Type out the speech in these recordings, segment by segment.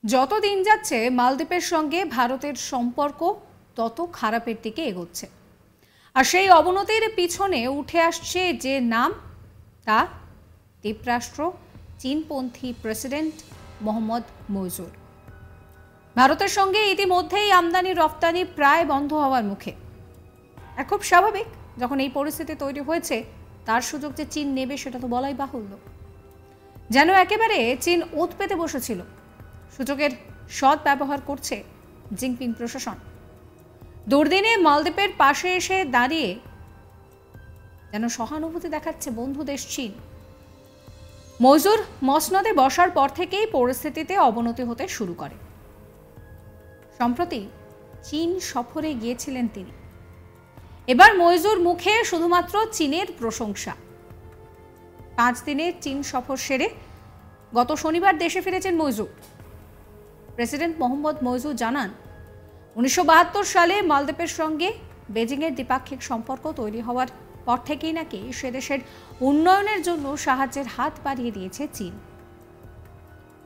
যত দিন যাচ্ছে মালদ্বীপের সঙ্গে ভারতের সম্পর্ক তত খারাপের দিকে এগোচ্ছে। আর সেই অবনতির পিছনে উঠে আসছে যে নাম, তা দ্বীপরাষ্ট্র চীনপন্থী প্রেসিডেন্ট মোহাম্মদ মইজুর। ভারতের সঙ্গে ইতিমধ্যেই আমদানি রপ্তানি প্রায় বন্ধ হওয়ার মুখে। আর খুব স্বাভাবিক, যখন এই পরিস্থিতি তৈরি হয়েছে তার সুযোগ যে চীন নেবে সেটা তো বলাই বাহুল্য। যেন একেবারে চীন ওত পেতে বসেছিল। সুযোগের সৎ ব্যবহার করছে জিনপিং প্রশাসন। দুর্দিনে মালদ্বীপের পাশে এসে দাঁড়িয়ে যেন সহানুভূতি দেখাচ্ছে বন্ধু দেশ চীন। মইজুর মসনদে বসার পর থেকেই পরিস্থিতিতে অবনতি হতে শুরু করে। সম্প্রতি চীন সফরে গিয়েছিলেন তিনি। এবার মইজুর মুখে শুধুমাত্র চীনের প্রশংসা। 5 দিনের চীন সফর সেরে গত শনিবার দেশে ফিরেছেন মইজুর। প্রেসিডেন্ট মোহাম্মদ মইজুর জানান, 1972 সালে মালদ্বীপের সঙ্গে বেজিংয়ের দ্বিপাক্ষিক সম্পর্ক তৈরি হওয়ার পর থেকেই নাকি সে দেশের উন্নয়নের জন্য সাহায্যের হাত বাড়িয়ে দিয়েছে চীন।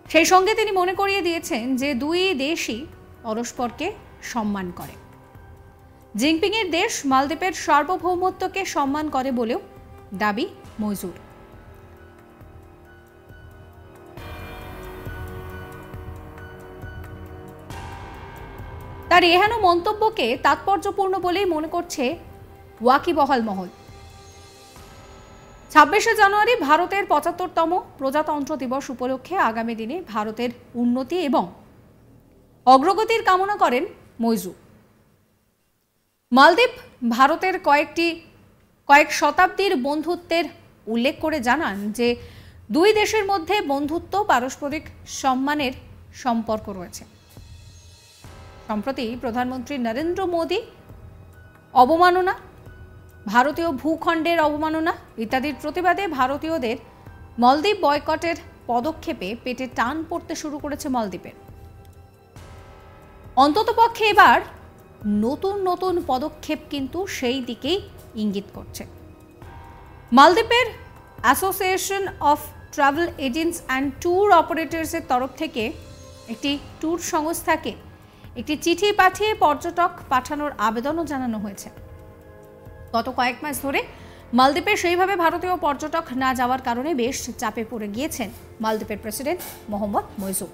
সেই সঙ্গে তিনি মনে করিয়ে দিয়েছেন যে দুই দেশই পরস্পরকে সম্মান করে। জিনপিংয়ের দেশ মালদ্বীপের সার্বভৌমত্বকে সম্মান করে বলেও দাবি মইজুর। তার এহেন মন্তব্যকে তাৎপর্যপূর্ণ বলেই মনে করছে ওয়াকিবহাল মহল। 26শে জানুয়ারি ভারতের 75তম প্রজাতন্ত্র দিবস উপলক্ষে আগামী দিনে ভারতের উন্নতি এবং অগ্রগতির কামনা করেন মইজুর। মালদ্বীপ ভারতের কয়েক শতাব্দীর বন্ধুত্বের উল্লেখ করে জানান যে দুই দেশের মধ্যে বন্ধুত্ব, পারস্পরিক সম্মানের সম্পর্ক রয়েছে। সম্প্রতি প্রধানমন্ত্রী নরেন্দ্র মোদী অবমাননা, ভারতীয় ভূখণ্ডের অবমাননা ইত্যাদির প্রতিবাদে ভারতীয়দের মালদ্বীপ বয়কটের পদক্ষেপে পেটে টান পড়তে শুরু করেছে মালদ্বীপের। অন্ততপক্ষে এবার নতুন নতুন পদক্ষেপ কিন্তু সেই দিকেই ইঙ্গিত করছে। মালদ্বীপের association of travel agents and tour অপারেটরসের তরফ থেকে একটি ট্যুর সংস্থাকে একটি চিঠি পাঠিয়ে পর্যটক পাঠানোর আবেদনও জানানো হয়েছে। গত কয়েক মাস ধরে মালদ্বীপে সেইভাবে ভারতীয় পর্যটক না যাওয়ার কারণে বেশ চাপে পড়ে গিয়েছেন মালদ্বীপের প্রেসিডেন্ট মোহাম্মদ মইজুর।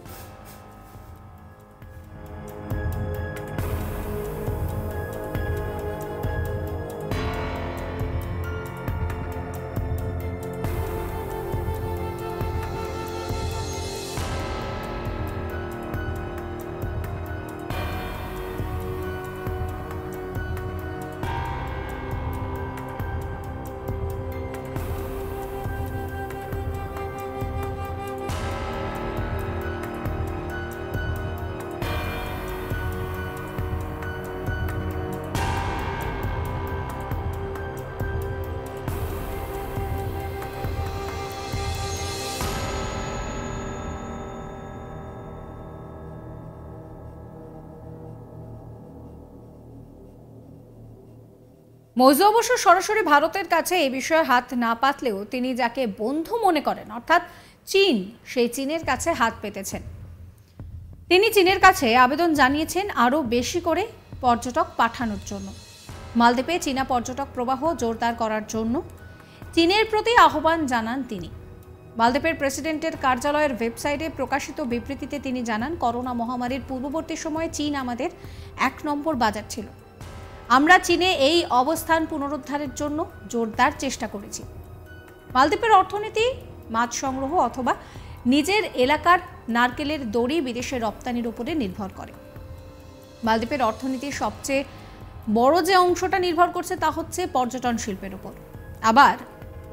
মইজু অবশ্য সরাসরি ভারতের কাছে এ বিষয়ে হাত না পাতলেও তিনি যাকে বন্ধু মনে করেন অর্থাৎ চীন, সেই চীনের কাছে হাত পেতেছেন। তিনি চীনের কাছে আবেদন জানিয়েছেন আরও বেশি করে পর্যটক পাঠানোর জন্য। মালদ্বীপে চীনা পর্যটক প্রবাহ জোরদার করার জন্য চীনের প্রতি আহ্বান জানান তিনি। মালদ্বীপের প্রেসিডেন্টের কার্যালয়ের ওয়েবসাইটে প্রকাশিত বিবৃতিতে তিনি জানান, করোনা মহামারীর পূর্ববর্তী সময়ে চীন আমাদের 1 নম্বর বাজার ছিল। আমরা চীনে এই অবস্থান পুনরুদ্ধারের জন্য জোরদার চেষ্টা করেছি। মালদ্বীপের অর্থনীতি মাছ সংগ্রহ অথবা নিজের এলাকার নারকেলের দড়ি বিদেশে রপ্তানির উপরে নির্ভর করে। মালদ্বীপের অর্থনীতির সবচেয়ে বড় যে অংশটা নির্ভর করছে তা হচ্ছে পর্যটন শিল্পের উপর। আবার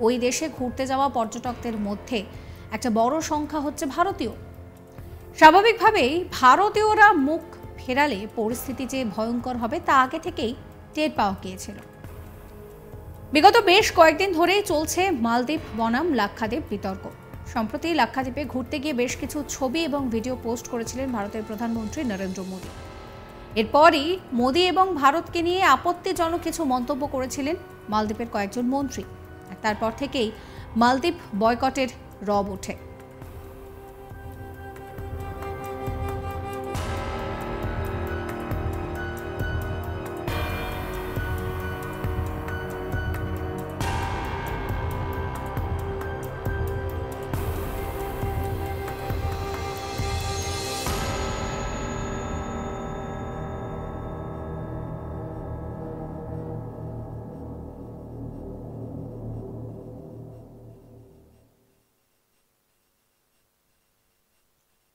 ওই দেশে ঘুরতে যাওয়া পর্যটকদের মধ্যে একটা বড় সংখ্যা হচ্ছে ভারতীয়। স্বাভাবিকভাবেই ভারতীয়রা মুখ ফেরালে পরিস্থিতি যে ভয়ঙ্কর হবে তা আগে থেকেই টের পাওয়া গিয়েছিল। বিগত বেশ কয়েকদিন ধরেই চলছে মালদ্বীপ বনাম লাক্ষাদ্বীপ বিতর্ক। সম্প্রতি লাক্ষাদ্বীপে ঘুরতে গিয়ে বেশ কিছু ছবি এবং ভিডিও পোস্ট করেছিলেন ভারতের প্রধানমন্ত্রী নরেন্দ্র মোদী। এরপরই মোদী এবং ভারতকে নিয়ে আপত্তিজনক কিছু মন্তব্য করেছিলেন মালদ্বীপের কয়েকজন মন্ত্রী। তারপর থেকেই মালদ্বীপ বয়কটের রব ওঠে।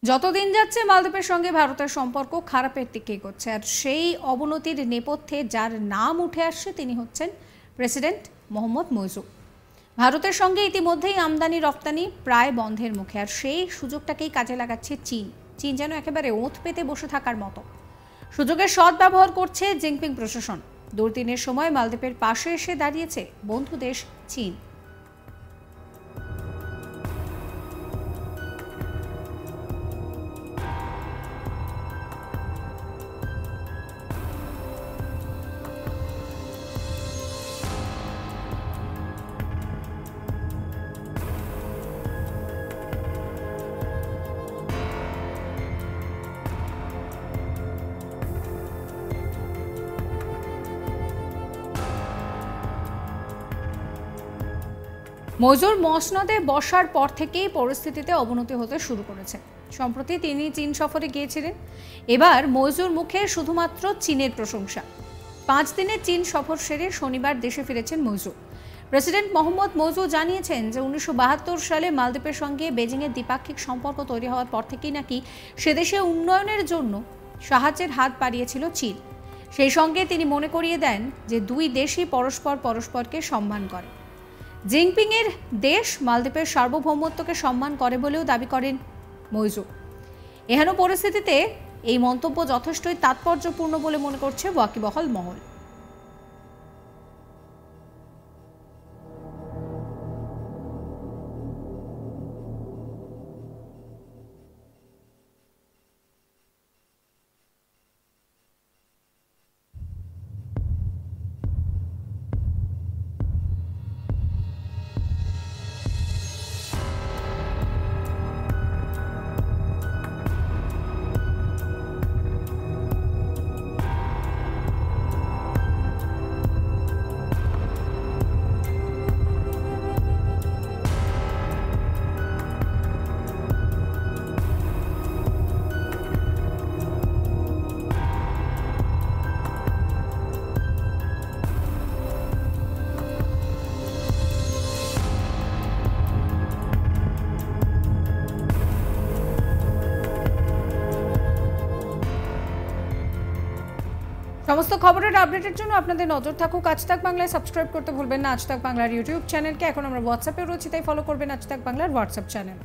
যতদিন যাচ্ছে মালদ্বীপের সঙ্গে ভারতের সম্পর্ক খারাপের দিকে এগোচ্ছে, আর সেই অবনতির নেপথ্যে যার নাম উঠে আসছে তিনি হচ্ছেন প্রেসিডেন্ট মোহাম্মদ মইজু। ভারতের সঙ্গে ইতিমধ্যেই আমদানি রপ্তানি প্রায় বন্ধের মুখে, আর সেই সুযোগটাকেই কাজে লাগাচ্ছে চীন। চীন যেন একেবারে ওঁত পেতে বসে থাকার মতো। সুযোগের সদ্ব্যবহার করছে জিনপিং প্রশাসন। দুর্দিনের সময় মালদ্বীপের পাশে এসে দাঁড়িয়েছে বন্ধু দেশ চীন। মইজুর মসনদে বসার পর থেকেই পরিস্থিতিতে অবনতি হতে শুরু করেছে। সম্প্রতি তিনি চীন সফরে গিয়েছিলেন। এবার মইজুর মুখে শুধুমাত্র চীনের প্রশংসা। 5 দিনের চীন সফর সেরে শনিবার দেশে ফিরেছেন মইজু। প্রেসিডেন্ট মোহাম্মদ মইজু জানিয়েছেন যে 1972 সালে মালদ্বীপের সঙ্গে বেজিংয়ের দ্বিপাক্ষিক সম্পর্ক তৈরি হওয়ার পর থেকেই নাকি সেদেশে উন্নয়নের জন্য সাহায্যের হাত বাড়িয়েছিল চীন। সেই সঙ্গে তিনি মনে করিয়ে দেন যে দুই দেশই পরস্পরকে সম্মান করে। জিনপিংয়ের দেশ মালদ্বীপের সার্বভৌমত্বকে সম্মান করে বলেও দাবি করেন মইজু। এহেন পরিস্থিতিতে এই মন্তব্য যথেষ্টই তাৎপর্যপূর্ণ বলে মনে করছে ওয়াকিবহাল মহল। সমস্ত খবরের আপডেটের জন্য আপনাদের নজর থাকুক আজ তাক বাংলায়। সাবস্ক্রাইব করতে ভুলবেন না আজ তাক বাংলার ইউটিউব চ্যানেলকে। এখন আমরা হোয়াটসঅ্যাপে রয়েছি, তাই ফলো করবেন আজ তাক বাংলার হোয়াটসঅ্যাপ চ্যানেল।